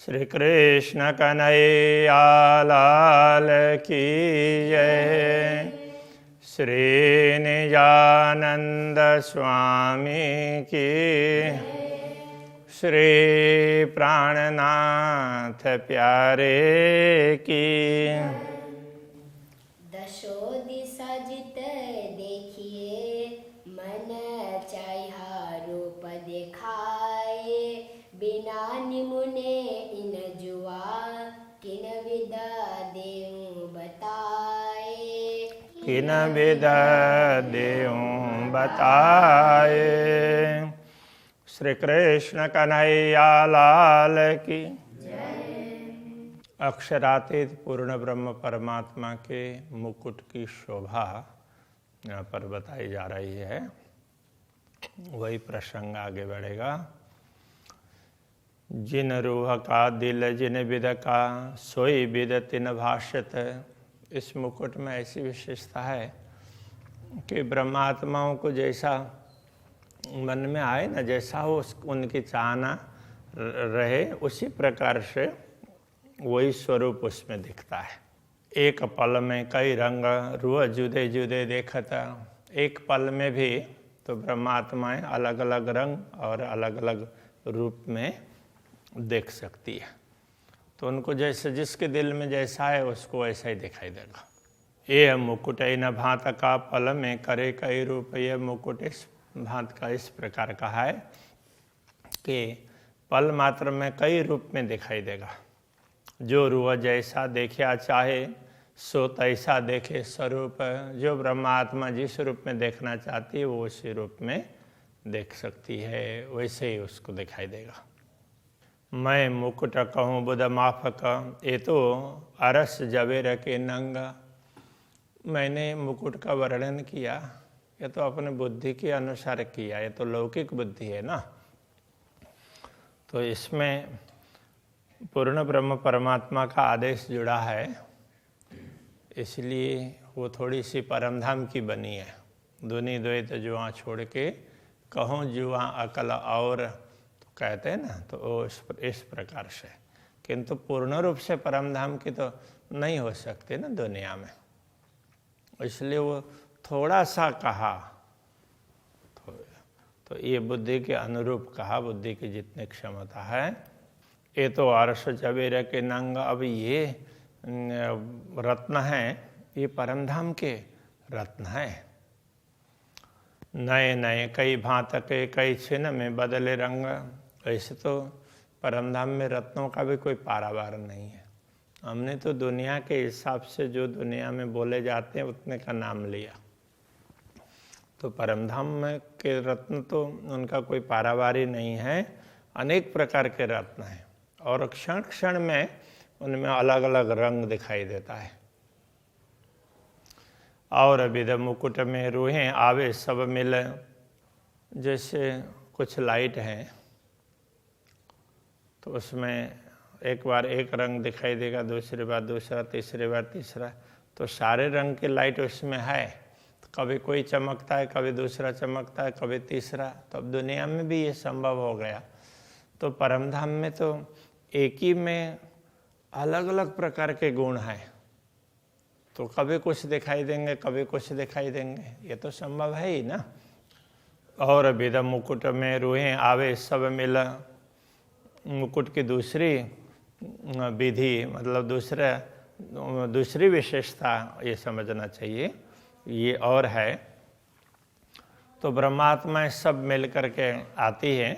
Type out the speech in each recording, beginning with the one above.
श्री कृष्ण कन्हैया लाल की जय। श्री निजानंद स्वामी की, श्री प्राणनाथ प्यारे की। दशो दिशा जित देखिए, मन चाहिए रूप दिखाए। बिना निमुने इन जुआ, किन विदा देऊं बताए। किन विदा देऊं बताए। श्री कृष्ण कन्हैया लाल की अक्षरातीत पूर्ण ब्रह्म परमात्मा के मुकुट की शोभा यहाँ पर बताई जा रही है। वही प्रसंग आगे बढ़ेगा। जिन रूह का दिल जिन विद का, सोई विद तिन भाषित। इस मुकुट में ऐसी विशेषता है कि ब्रह्मात्माओं को जैसा मन में आए ना, जैसा हो उनकी चाहना रहे, उसी प्रकार से वही स्वरूप उसमें दिखता है। एक पल में कई रंग रूह जुदे जुदे देखता। एक पल में भी तो ब्रह्मात्माएं अलग अलग रंग और अलग अलग रूप में देख सकती है। तो उनको जैसे जिसके दिल में जैसा है उसको ऐसा ही दिखाई देगा। ये मुकुट न भांत का पल में करे कई रूप। ये मुकुट इस भांत का इस प्रकार का है कि पल मात्र में कई रूप में दिखाई देगा। जो रूह जैसा देखा चाहे सो तैसा देखे स्वरूप। जो ब्रह्मात्मा जिस रूप में देखना चाहती है वो उसी रूप में देख सकती है, वैसे ही उसको दिखाई देगा। मैं मुकुट कहूँ बुध माफक, ये तो अरस जबेर के नंग। मैंने मुकुट का वर्णन किया, ये तो अपने बुद्धि के अनुसार किया, ये तो लौकिक बुद्धि है ना। तो इसमें पूर्ण ब्रह्म परमात्मा का आदेश जुड़ा है, इसलिए वो थोड़ी सी परमधाम की बनी है। दुनि द्वैत जुआ छोड़ के कहूँ जुआ अकल और, तो कहते हैं ना, तो इस प्रकार से। किंतु पूर्ण रूप से परमधाम की तो नहीं हो सकती ना दुनिया में, इसलिए वो थोड़ा सा कहा। तो ये बुद्धि के अनुरूप कहा, बुद्धि की जितनी क्षमता है। ये तो अर्श जबेर के नंग। अब ये रत्न है, ये परमधाम के रत्न है। नए नए कई भांत के कई छिन में बदले रंग। ऐसे तो परमधाम में रत्नों का भी कोई पारावार नहीं है। हमने तो दुनिया के हिसाब से जो दुनिया में बोले जाते हैं उतने का नाम लिया। तो परमधाम में के रत्न तो उनका कोई पारावारी नहीं है। अनेक प्रकार के रत्न हैं और क्षण क्षण में उनमें अलग अलग रंग दिखाई देता है। और विध मुकुट में रूहें आवे सब मिल। जैसे कुछ लाइट हैं तो उसमें एक बार एक रंग दिखाई देगा, दूसरी बार दूसरा, तीसरी बार तीसरा, तो सारे रंग के लाइट उसमें है। तो कभी कोई चमकता है, कभी दूसरा चमकता है, कभी तीसरा। तो अब दुनिया में भी ये संभव हो गया। तो परमधाम में तो एक ही में अलग अलग प्रकार के गुण हैं, तो कभी कुछ दिखाई देंगे, कभी कुछ दिखाई देंगे, ये तो संभव है ही ना। और विध मुकुट में रूहें आवे सब मिल। मुकुट की दूसरी विधि, मतलब दूसरी विशेषता ये समझना चाहिए, ये और है। तो ब्रह्मात्मा सब मिल करके आती है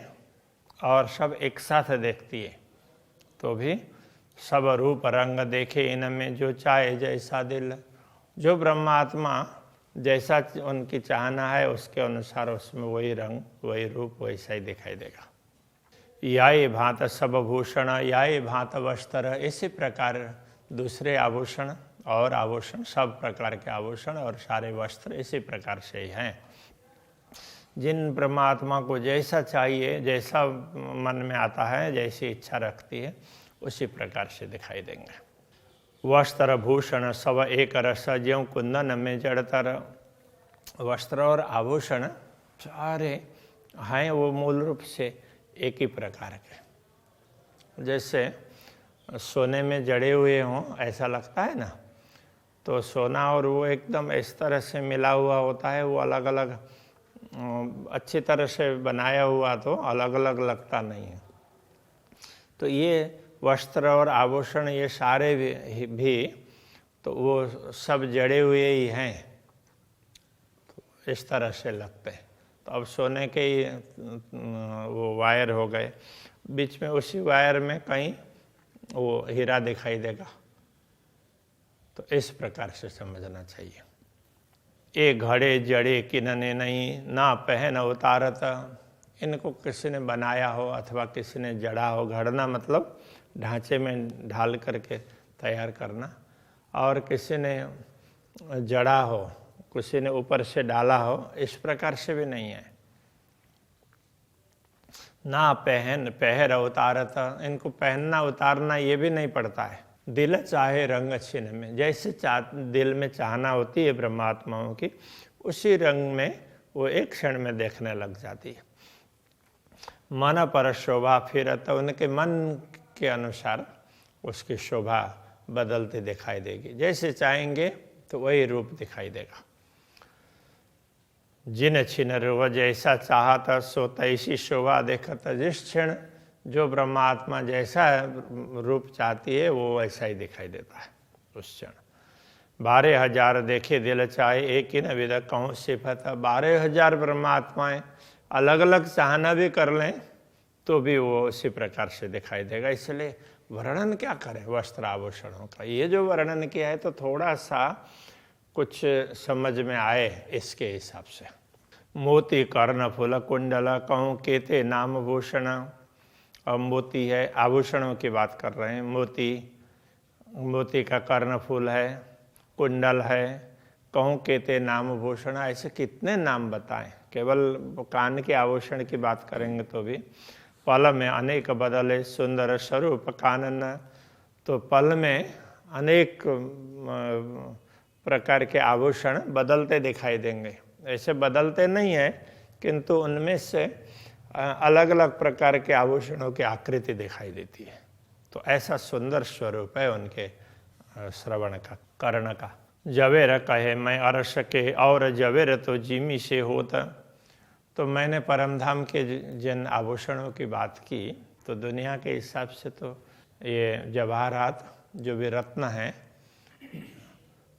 और सब एक साथ देखती है, तो भी सब रूप रंग देखे इनमें जो चाहे जैसा दिल। जो ब्रह्मात्मा जैसा उनकी चाहना है उसके अनुसार उसमें वही रंग, वही रूप, वैसा ही दिखाई देगा। याय भांत सब भूषण, याय भांत वस्त्र। इसी प्रकार दूसरे आभूषण और आभूषण, सब प्रकार के आभूषण और सारे वस्त्र इसी प्रकार से ही हैं। जिन परमात्मा को जैसा चाहिए, जैसा मन में आता है, जैसी इच्छा रखती है, उसी प्रकार से दिखाई देंगे। वस्त्र भूषण सब एक रस, ज्यों कुंदन में जड़तर। वस्त्र और आभूषण सारे हैं वो मूल रूप से एक ही प्रकार के। जैसे सोने में जड़े हुए हों ऐसा लगता है ना, तो सोना और वो एकदम इस तरह से मिला हुआ होता है, वो अलग अलग अच्छी तरह से बनाया हुआ तो अलग अलग लगता नहीं है। तो ये वस्त्र और आभूषण ये सारे भी तो वो सब जड़े हुए ही हैं, तो इस तरह से लगते हैं। तो अब सोने के ही वो वायर हो गए, बीच में उसी वायर में कहीं वो हीरा दिखाई देगा, तो इस प्रकार से समझना चाहिए। ये घड़े जड़े किनने नहीं, ना पहन उतारत, इनको किसी ने बनाया हो अथवा किसी ने जड़ा हो। घड़ना मतलब ढांचे में ढाल करके तैयार करना, और किसी ने जड़ा हो, किसी ने ऊपर से डाला हो, इस प्रकार से भी नहीं है। ना पहन पहर उतारत, इनको पहनना उतारना ये भी नहीं पड़ता है। दिल चाहे रंग छिन्न में, जैसे दिल में चाहना होती है ब्रह्मात्माओं की, उसी रंग में वो एक क्षण में देखने लग जाती है। मन पर शोभा फिरत, उनके मन के अनुसार उसकी शोभा बदलती दिखाई देगी, जैसे चाहेंगे तो वही रूप दिखाई देगा। जिन छिन रूप जैसा चाहता सो तैसी शोभा देखत, जिस क्षण जो ब्रह्मात्मा जैसा रूप चाहती है वो वैसा ही दिखाई देता है उस क्षण। 12,000 देखे दिल चाहे एक ही न विद कहूँ सिफत, 12,000 ब्रह्मात्माएं अलग अलग चाहना भी कर लें तो भी वो उसी प्रकार से दिखाई देगा। इसलिए वर्णन क्या करें वस्त्र आभूषणों का, ये जो वर्णन किया है तो थोड़ा सा कुछ समझ में आए इसके हिसाब से। मोती कर्ण फूल कुंडल कहूँ केते नाम भूषण, अब मोती है, आभूषणों की बात कर रहे हैं। मोती का कर्ण फूल है, कुंडल है, कहूँ केते नाम भूषण, ऐसे कितने नाम बताएं। केवल कान के आभूषण की बात करेंगे तो भी पल में अनेक बदले सुंदर स्वरूप कानन, तो पल में अनेक प्रकार के आभूषण बदलते दिखाई देंगे। ऐसे बदलते नहीं है, किंतु उनमें से अलग अलग प्रकार के आभूषणों की आकृति दिखाई देती है। तो ऐसा सुंदर स्वरूप है उनके श्रवण का, कर्ण का। जवेर कहे मैं अर्श के और जवेर तो जिमी से होता, तो मैंने परमधाम के जिन आभूषणों की बात की, तो दुनिया के हिसाब से तो ये जवाहरात जो भी रत्न हैं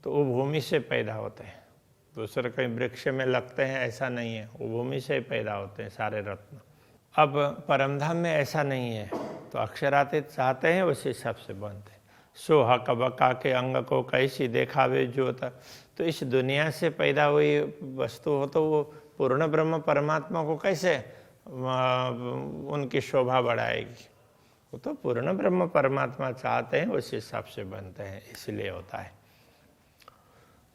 तो वो भूमि से पैदा होते हैं, दूसरे कहीं वृक्ष में लगते हैं ऐसा नहीं है, वो भूमि से ही पैदा होते हैं सारे रत्न। अब परमधाम में ऐसा नहीं है, तो अक्षरातीत चाहते हैं उस हिसाब से बनते हैं। सोहा कबका के अंग को कैसी देखावे ज्योत, तो इस दुनिया से पैदा हुई वस्तु हो तो वो पूर्ण ब्रह्म परमात्मा को कैसे उनकी शोभा बढ़ाएगी। वो तो पूर्ण ब्रह्म परमात्मा चाहते हैं उस हिसाब से बनते हैं, इसलिए होता है।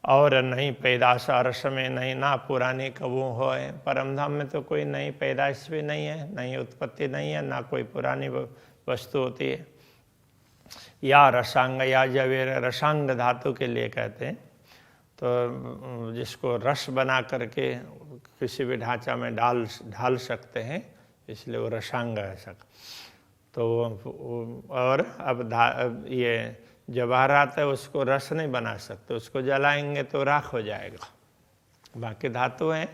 और नहीं पैदाश अर्श में नहीं, ना पुरानी कबू हो, परमधाम में तो कोई नई पैदाश भी नहीं है, नई उत्पत्ति नहीं है, ना कोई पुरानी वस्तु होती है। या रसांग या जवेर, रसांग धातु के लिए कहते हैं, तो जिसको रस बना करके किसी भी ढांचा में ढाल सकते हैं, इसलिए वो रसांग है सक। तो और अब ये जवाहरात है, उसको रस नहीं बना सकते, उसको जलाएंगे तो राख हो जाएगा। बाकी धातु हैं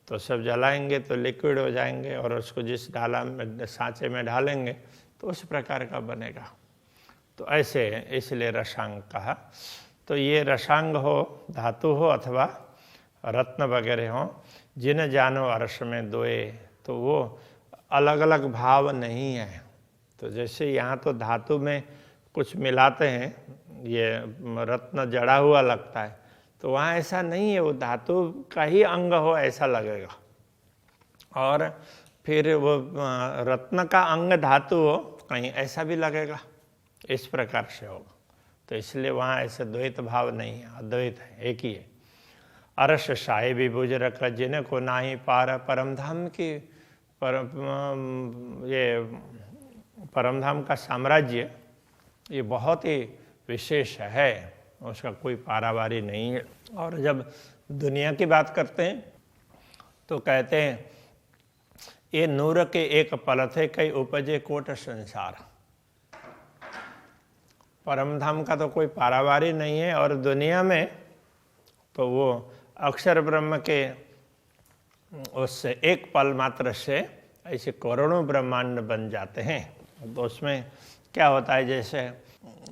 तो सब जलाएंगे तो लिक्विड हो जाएंगे, और उसको जिस ढाला में सांचे में ढालेंगे तो उस प्रकार का बनेगा। तो ऐसे इसलिए रसांग कहा। तो ये रसांग हो, धातु हो अथवा रत्न वगैरह हो, जिन जानो अर्श में दोए, तो वो अलग अलग भाव नहीं है। तो जैसे यहाँ तो धातु में कुछ मिलाते हैं, ये रत्न जड़ा हुआ लगता है, तो वहाँ ऐसा नहीं है, वो धातु का ही अंग हो ऐसा लगेगा। और फिर वो रत्न का अंग धातु हो कहीं ऐसा भी लगेगा, इस प्रकार से होगा। तो इसलिए वहाँ ऐसे द्वैत भाव नहीं है, अद्वैत है, एक ही है। अर्श शाही विभुज रख जिनको नाही पार, परमधाम की ये परमधाम का साम्राज्य ये बहुत ही विशेष है, उसका कोई पारावारी नहीं है। और जब दुनिया की बात करते हैं तो कहते हैं ये नूर के एक पल थे कई उपजे कोट संसार। परम धाम का तो कोई पारावार ही नहीं है, और दुनिया में तो वो अक्षर ब्रह्म के उससे एक पल मात्र से ऐसे करोड़ों ब्रह्मांड बन जाते हैं। तो उसमें क्या होता है, जैसे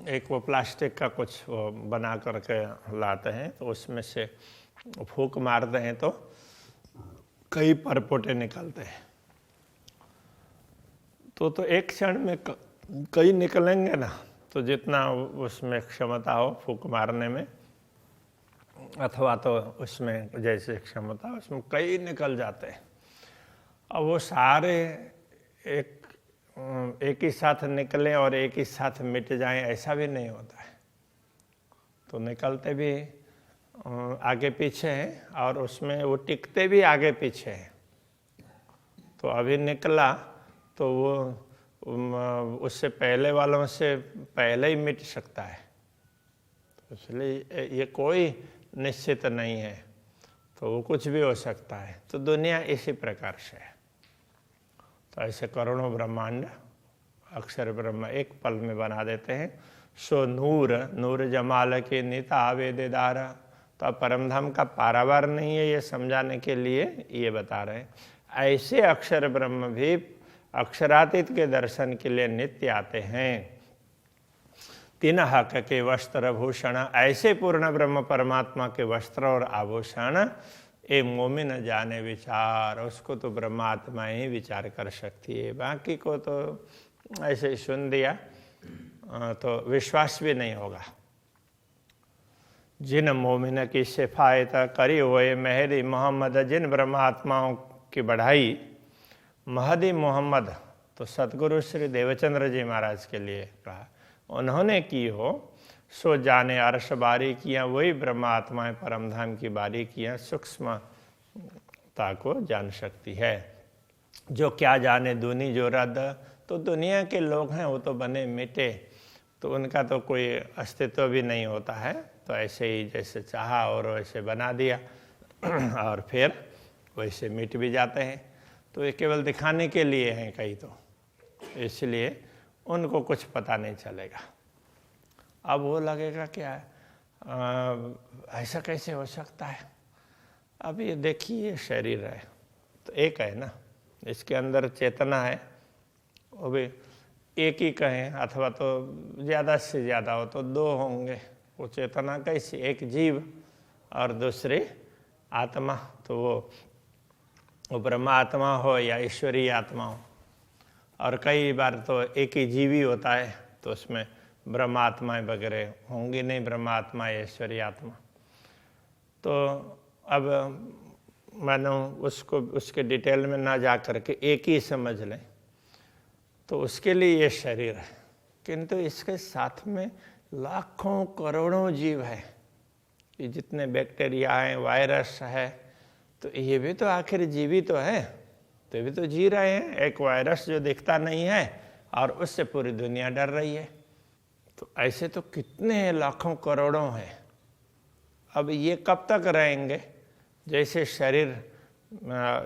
एक वो प्लास्टिक का कुछ वो बना करके लाते हैं, तो उसमें से फूंक मारते हैं तो कई परपोटे निकलते हैं। तो एक क्षण में कई निकलेंगे ना, तो जितना उसमें क्षमता हो फूंक मारने में, अथवा तो उसमें जैसे क्षमता उसमें कई निकल जाते हैं। अब वो सारे एक ही साथ निकले और एक ही साथ मिट जाएं, ऐसा भी नहीं होता है। तो निकलते भी आगे पीछे हैं, और उसमें वो टिकते भी आगे पीछे हैं। तो अभी निकला तो वो उससे पहले वालों से पहले ही मिट सकता है। तो इसलिए ये कोई निश्चित नहीं है, तो वो कुछ भी हो सकता है। तो दुनिया इसी प्रकार से है। तो ऐसे करोड़ों ब्रह्मांड अक्षर ब्रह्म एक पल में बना देते हैं। सो नूर जमाल के निता वेदेदार। तो परमधाम का पारावार नहीं है, ये समझाने के लिए ये बता रहे हैं। ऐसे अक्षर ब्रह्म भी अक्षरातीत के दर्शन के लिए नित्य आते हैं। तीन हक के वस्त्र भूषण, ऐसे पूर्ण ब्रह्म परमात्मा के वस्त्र और आभूषण ए मोमिन जाने विचार। उसको तो ब्रह्मात्मा ही विचार कर सकती है, बाकी को तो ऐसे ही सुन दिया तो विश्वास भी नहीं होगा। जिन मोमिन की सिफायत करी हुए महदी मोहम्मद, जिन ब्रह्मात्माओं की बढ़ाई महदी मोहम्मद, तो सतगुरु श्री देवचंद्र जी महाराज के लिए कहा, उन्होंने की हो सो जाने अर्श बारी किया। वही ब्रह्मात्माएं परमधाम की बारी किया सूक्ष्मता को जान सकती है। जो क्या जाने दुनी जो रद, तो दुनिया के लोग हैं वो तो बने मिटे, तो उनका तो कोई अस्तित्व भी नहीं होता है। तो ऐसे ही जैसे चाहा और वैसे बना दिया और फिर वैसे मिट भी जाते हैं। तो ये केवल दिखाने के लिए हैं कई, तो इसलिए उनको कुछ पता नहीं चलेगा। अब वो लगेगा क्या ऐसा कैसे हो सकता है। अब ये देखिए, ये शरीर है तो एक है ना, इसके अंदर चेतना है, वो भी एक ही कहें, अथवा तो ज़्यादा से ज़्यादा हो तो दो होंगे। वो चेतना कैसी, एक जीव और दूसरी आत्मा। तो वो ब्रह्म आत्मा हो या ईश्वरीय आत्मा हो, और कई बार तो एक ही जीवी होता है, तो उसमें ब्रह्मात्माएं वगैरह होंगी नहीं, ब्रह्मात्मा ईश्वरीय आत्मा। तो अब मानो उसको उसके डिटेल में ना जा करके एक ही समझ लें, तो उसके लिए ये शरीर है। किंतु इसके साथ में लाखों करोड़ों जीव है, ये जितने बैक्टीरिया हैं, वायरस है, तो ये भी तो आखिर जीवी तो है, तो ये भी तो जी रहे हैं। एक वायरस जो दिखता नहीं है और उससे पूरी दुनिया डर रही है। तो ऐसे तो कितने लाखों करोड़ों हैं। अब ये कब तक रहेंगे। जैसे शरीर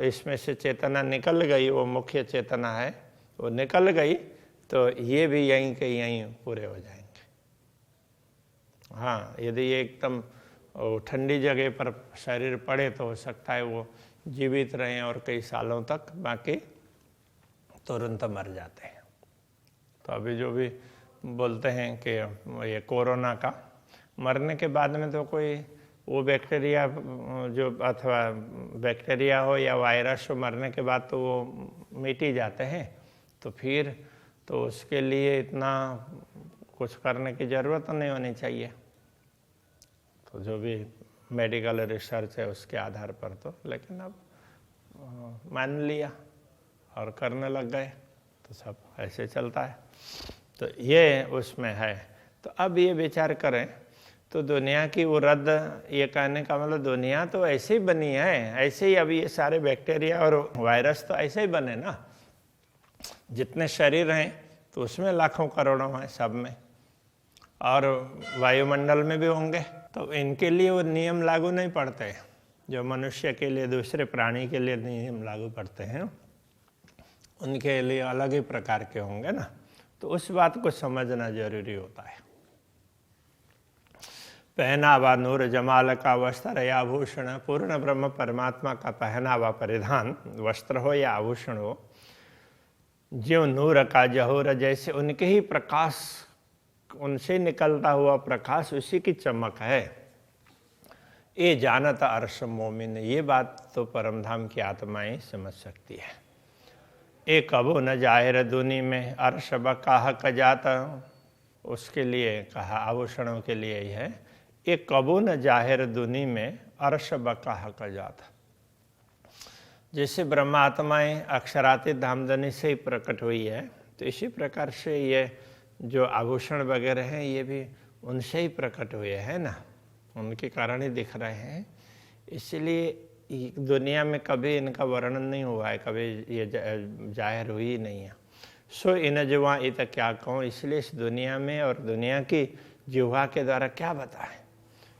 इसमें से चेतना निकल गई, वो मुख्य चेतना है, वो निकल गई, तो ये भी यहीं के यहीं पूरे हो जाएंगे। हाँ, यदि ये एकदम ठंडी जगह पर शरीर पड़े तो हो सकता है वो जीवित रहें और कई सालों तक, बाकी तुरंत मर जाते हैं। तो अभी जो भी बोलते हैं कि ये कोरोना का मरने के बाद में तो कोई वो बैक्टीरिया जो, अथवा बैक्टीरिया हो या वायरस हो, मरने के बाद तो वो मिट ही जाते हैं। तो फिर तो उसके लिए इतना कुछ करने की ज़रूरत नहीं होनी चाहिए। तो जो भी मेडिकल रिसर्च है उसके आधार पर तो, लेकिन अब मान लिया और करने लग गए, तो सब ऐसे चलता है। तो ये उसमें है। तो अब ये विचार करें तो दुनिया की वो रद्द, ये कहने का मतलब दुनिया तो ऐसे ही बनी है, ऐसे ही अभी ये सारे बैक्टीरिया और वायरस तो ऐसे ही बने ना। जितने शरीर हैं तो उसमें लाखों करोड़ों हैं सब में, और वायुमंडल में भी होंगे। तो इनके लिए वो नियम लागू नहीं पड़ते जो मनुष्य के लिए, दूसरे प्राणी के लिए नियम लागू पड़ते हैं, उनके लिए अलग ही प्रकार के होंगे ना। तो उस बात को समझना जरूरी होता है। पहनावा नूर जमाल का वस्त्र या आभूषण, पूर्ण ब्रह्म परमात्मा का पहनावा परिधान वस्त्र हो या आभूषण हो, ज्यों नूर का जहूर, जैसे उनके ही प्रकाश, उनसे निकलता हुआ प्रकाश उसी की चमक है। ये जानत अर्श मोमिन, ये बात तो परमधाम की आत्माएं समझ सकती है। ए कबो न जाहिर दुनी में अर्श बकाह कजात, उसके लिए कहा आभूषणों के लिए ही है। एक कबो न जाहिर दुनी में अर्श बकाह कजात, जैसे ब्रह्मात्माएं अक्षरातीत धामधनी से ही प्रकट हुई है, तो इसी प्रकार से ये जो आभूषण वगैरह हैं ये भी उनसे ही प्रकट हुए हैं ना, उनके कारण ही दिख रहे हैं। इसलिए दुनिया में कभी इनका वर्णन नहीं हुआ है, कभी ये जाहिर हुई ही नहीं है। सो इन जुआ इत क्या कहूँ, इसलिए इस दुनिया में और दुनिया की जिह्वा के द्वारा क्या बताएं।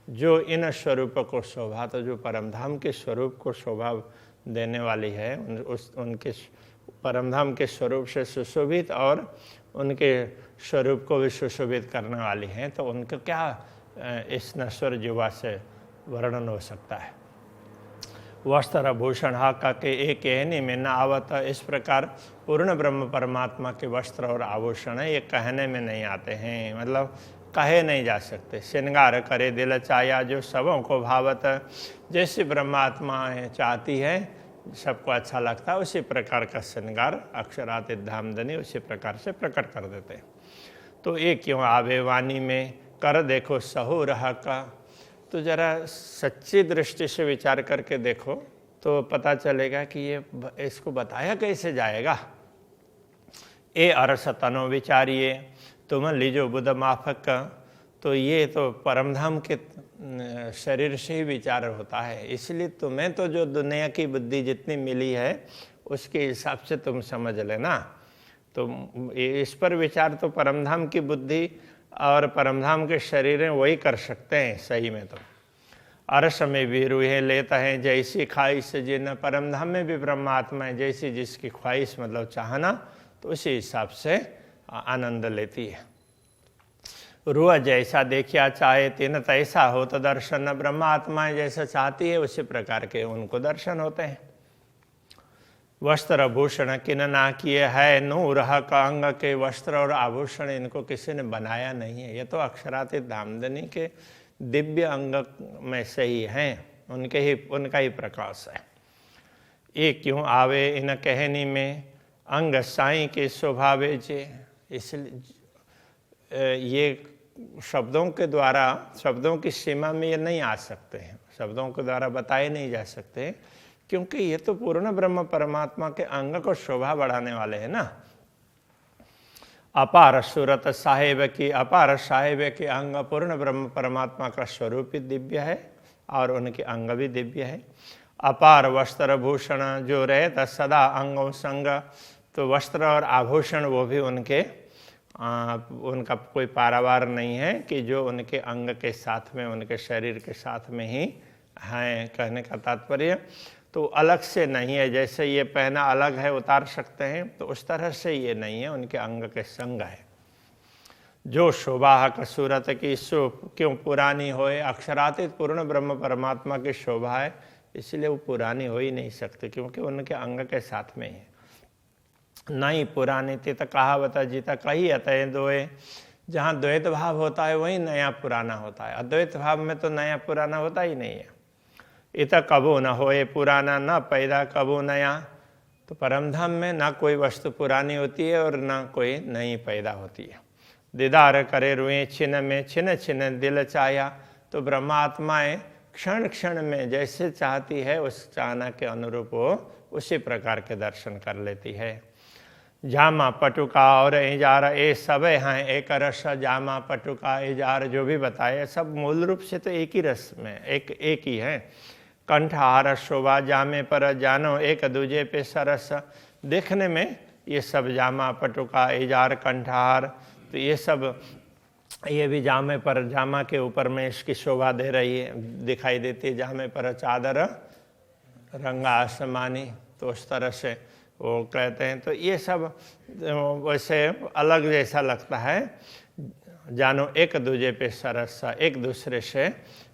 जो इन स्वरूप को शोभा, तो जो परमधाम के स्वरूप को शोभा देने वाली है, उनके परमधाम के स्वरूप से सुशोभित और उनके स्वरूप को भी सुशोभित करने वाली हैं, तो उनको क्या इस नश्वर जीवा से वर्णन हो सकता है। वस्त्र भूषण हाका के एक कहने में न आवत, इस प्रकार पूर्ण ब्रह्म परमात्मा के वस्त्र और आभूषण ये कहने में नहीं आते हैं, मतलब कहे नहीं जा सकते। श्रृंगार करे दिल चाया, जो सबों को भावत, जैसे ब्रह्मात्मा चाहती है, सबको अच्छा लगता है, उसी प्रकार का श्रृंगार अक्षरातीत धामधनी उसी प्रकार से प्रकट कर देते हैं। तो ये क्यों आवे वाणी में कर देखो सहु रहा का, तो जरा सच्ची दृष्टि से विचार करके देखो तो पता चलेगा कि ये इसको बताया कैसे जाएगा। ए अरस तनो विचारिए तुम लीजो बुध माफक का, तो ये तो परमधाम के शरीर से ही विचार होता है, इसलिए तुम्हें तो जो दुनिया की बुद्धि जितनी मिली है उसके हिसाब से तुम समझ लेना। तो इस पर विचार तो परमधाम की बुद्धि और परमधाम के शरीर हैं वही कर सकते हैं सही में। तो अरस में भी रूहें लेता है जैसी ख्वाहिश, जिन परमधाम में भी ब्रह्मात्मा है, जैसी जिसकी ख्वाहिश मतलब चाहना, तो उसी हिसाब से आनंद लेती है। रूह जैसा देखिया चाहे तिन तैसा हो, तो दर्शन ब्रह्मात्माएं जैसा चाहती है उसी प्रकार के उनको दर्शन होते हैं। वस्त्र भूषण किन ना किए है, नूर का अंग के वस्त्र और आभूषण इनको किसी ने बनाया नहीं है, ये तो अक्षरातीत धामधनी के दिव्य अंग में से ही हैं, उनका ही प्रकाश है। ये क्यों आवे इन कहनी में अंग साई के स्वभावे जे, इसलिए ये शब्दों के द्वारा, शब्दों की सीमा में ये नहीं आ सकते हैं, शब्दों के द्वारा बताए नहीं जा सकते, क्योंकि ये तो पूर्ण ब्रह्म परमात्मा के अंग को शोभा बढ़ाने वाले हैं ना। अपार सूरत साहेब की, अपार साहेब के अंग पूर्ण ब्रह्म परमात्मा का स्वरूप ही दिव्य है और उनके अंग भी दिव्य है। अपार वस्त्र भूषण जो रहता सदा अंगों संग, तो वस्त्र और आभूषण वो भी उनका कोई पारावार नहीं है कि जो उनके अंग के साथ में, उनके शरीर के साथ में ही हैं। कहने का तात्पर्य तो अलग से नहीं है, जैसे ये पहना अलग है उतार सकते हैं, तो उस तरह से ये नहीं है, उनके अंग के संग है। जो शोभा का सूरत की सो क्यों पुरानी होए, अक्षरातीत पूर्ण ब्रह्म परमात्मा की शोभा है, इसलिए वो पुरानी हो ही नहीं सकती, क्योंकि उनके अंग के साथ में है। नहीं पुरानी तित कहावत जीता कही अतः दोए, जहाँ द्वैत भाव होता है वही नया पुराना होता है, अद्वैत भाव में तो नया पुराना होता ही नहीं है। इत कबो न होए पुराना, न पैदा कबो नया, तो परमधाम में ना कोई वस्तु पुरानी होती है और ना कोई नई पैदा होती है। दीदार करे रुए छिन में, छिन छिन दिल चाया, तो ब्रह्मात्माएं क्षण क्षण में जैसे चाहती है उस चाहना के अनुरूप वो उसी प्रकार के दर्शन कर लेती है। जामा पटुका और इजार ए सब हैं एक रस, जामा पटुका इजार जो भी बताए सब मूल रूप से तो एक ही रस में एक ही है। कंठहार शोभा जामे पर जानो एक दूजे पे सरस, देखने में ये सब जामा पटुका इजार कंठहार, तो ये सब ये भी जामे पर, जामा के ऊपर में इसकी शोभा दे रही है, दिखाई देती है। जामे पर चादर रंगा आसमानी, तो उस तरह से वो कहते हैं। तो ये सब वैसे अलग जैसा लगता है, जानो एक दूजे पे सरस, एक दूसरे से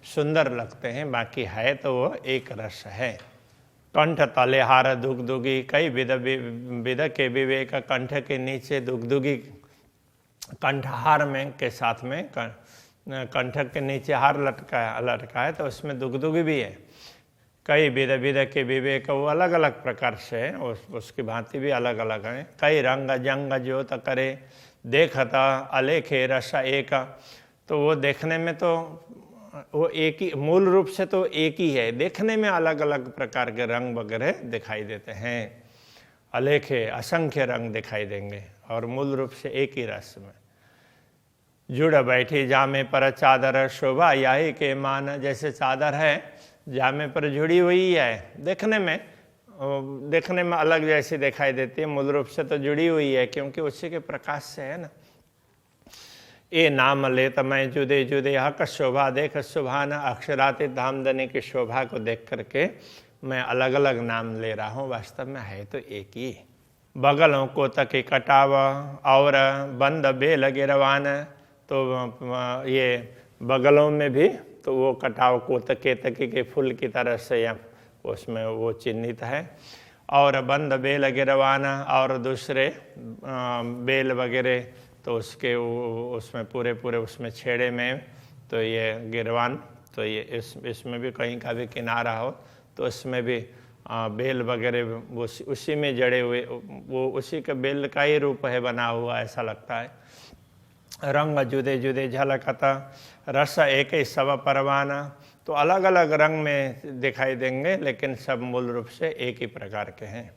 सुंदर लगते हैं, बाकी है तो वो एक रस है। कंठ तले हार दुगदुगी, कई विद के विवेक, कंठ के नीचे दुगदुगी, कंठहार में के साथ में कंठ के नीचे हार लटका है तो उसमें दुगदुगी भी है। कई विद के विवेक, वो अलग अलग प्रकार से है, उसकी भांति भी अलग अलग है। कई रंग जंग ज्योत करे, देखता अलेखे रस एक, तो वो देखने में तो वो एक ही, मूल रूप से तो एक ही है, देखने में अलग अलग प्रकार के रंग वगैरह दिखाई देते हैं। अलेखे असंख्य रंग दिखाई देंगे और मूल रूप से एक ही रस में। जुड़ बैठी जामे पर चादर, शोभा यही के मान, जैसे चादर है जामे पर जुड़ी हुई है, देखने में अलग जैसी दिखाई देती है, मूल रूप से तो जुड़ी हुई है क्योंकि उसी के प्रकाश से है ना। ये नाम लेत मैं जुदे जुदे हक शोभा देख सुभान, अक्षरातीत धामधनी की शोभा को देख करके मैं अलग अलग नाम ले रहा हूँ, वास्तव में है तो एक ही। बगलों को तके कटाव और बंद बेल गिरवान, तो ये बगलों में भी तो वो कटाव को केतकी के फूल की तरह से उसमें वो चिन्हित है। और बंद बेल गिरवाना, और दूसरे बेल वगैरह तो उसके उसमें पूरे उसमें छेड़े में तो ये गिरवान, तो ये इसमें भी कहीं का भी किनारा हो तो उसमें भी बेल वगैरह उसी में जड़े हुए, वो उसी के बेल का ही रूप है बना हुआ, ऐसा लगता है। रंग जुदे जुदे झलकता, रस एक ही सब परवाना, तो अलग अलग रंग में दिखाई देंगे लेकिन सब मूल रूप से एक ही प्रकार के हैं।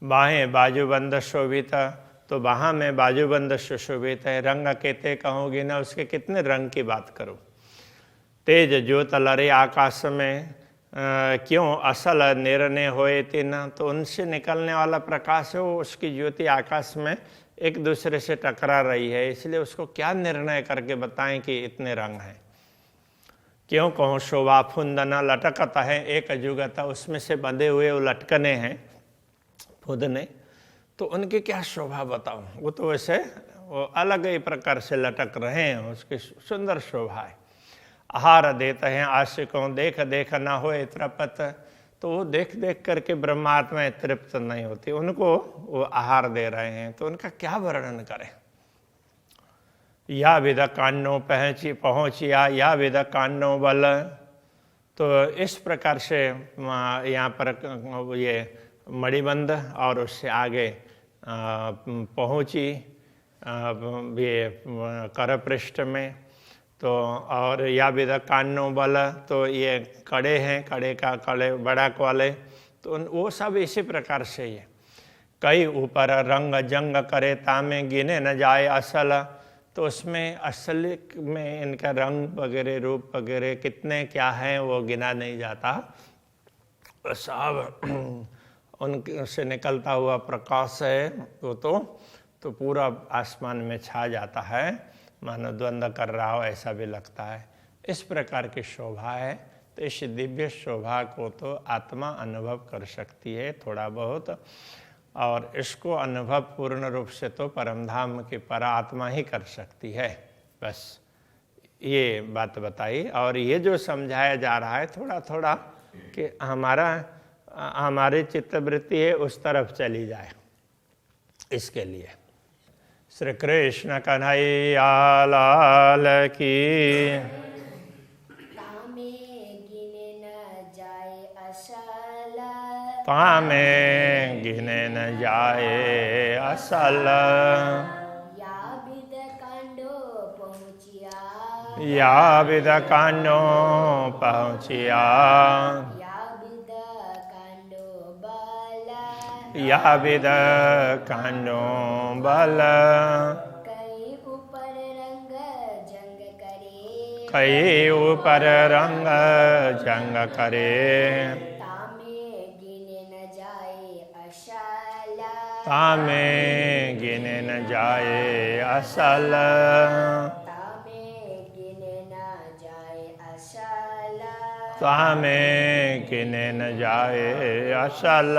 बाहें बाजूबंद शोभित, तो बाहाँ में बाजूबंद सुशोभित है। रंग कहते कहूँगी ना, उसके कितने रंग की बात करूँ। तेज ज्योत लरे आकाश में, क्यों असल निर्णय होए तीन, तो उनसे निकलने वाला प्रकाश है वो, उसकी ज्योति आकाश में एक दूसरे से टकरा रही है, इसलिए उसको क्या निर्णय करके बताएं कि इतने रंग हैं। क्यों कहूँ शोभा फुंदना लटकता है एक जुगता, उसमें से बंधे हुए वो लटकने हैं फुदने, तो उनकी क्या शोभा बताऊं। वो तो वैसे वो अलग ही प्रकार से लटक रहे हैं, उसकी सुंदर शोभा है। आहार देते हैं आशिकों, देख देख ना होए तृप्त, तो वो देख देख करके ब्रह्मात्मा तृप्त नहीं होती, उनको वो आहार दे रहे हैं, तो उनका क्या वर्णन करें। या विद कान्नो पहुँचिया, या विद कान्नो बल, तो इस प्रकार से यहाँ पर ये मणिबंध और उससे आगे पहुँची ये कर पृष्ठ में, तो और या विद कान्नो बल, तो ये कड़े हैं, कड़े बड़ा वाले, तो वो सब इसी प्रकार से ये। कई ऊपर रंग जंग करे तामे, गिने न जाए असल, तो उसमें असल में इनका रंग वगैरह रूप वगैरह कितने क्या हैं वो गिना नहीं जाता। सब उनसे निकलता हुआ प्रकाश है वो तो पूरा आसमान में छा जाता है, मानो द्वंद्व कर रहा हो ऐसा भी लगता है। इस प्रकार की शोभा है, तो इस दिव्य शोभा को तो आत्मा अनुभव कर सकती है थोड़ा बहुत, और इसको अनुभव पूर्ण रूप से तो परमधाम की परात्मा ही कर सकती है। बस ये बात बताई, और ये जो समझाया जा रहा है थोड़ा थोड़ा कि हमारी चित्तवृत्ति है उस तरफ चली जाए, इसके लिए। श्री कृष्ण कन्हैया लाल की। तामे गिने न जाए असल, तामे गिने न जाए असल, या विद कांडो पहुँचिया, या विद कान्नो पहुँचिया, या विद कान्नो बल, कई ऊपर रंग जंग करे, कई ऊपर रंग जंग करे, तामे गिने न जाए असल, तामे गिने न जाए असल, तामे गिने न जाए असल, तामे गिने न जाए असल।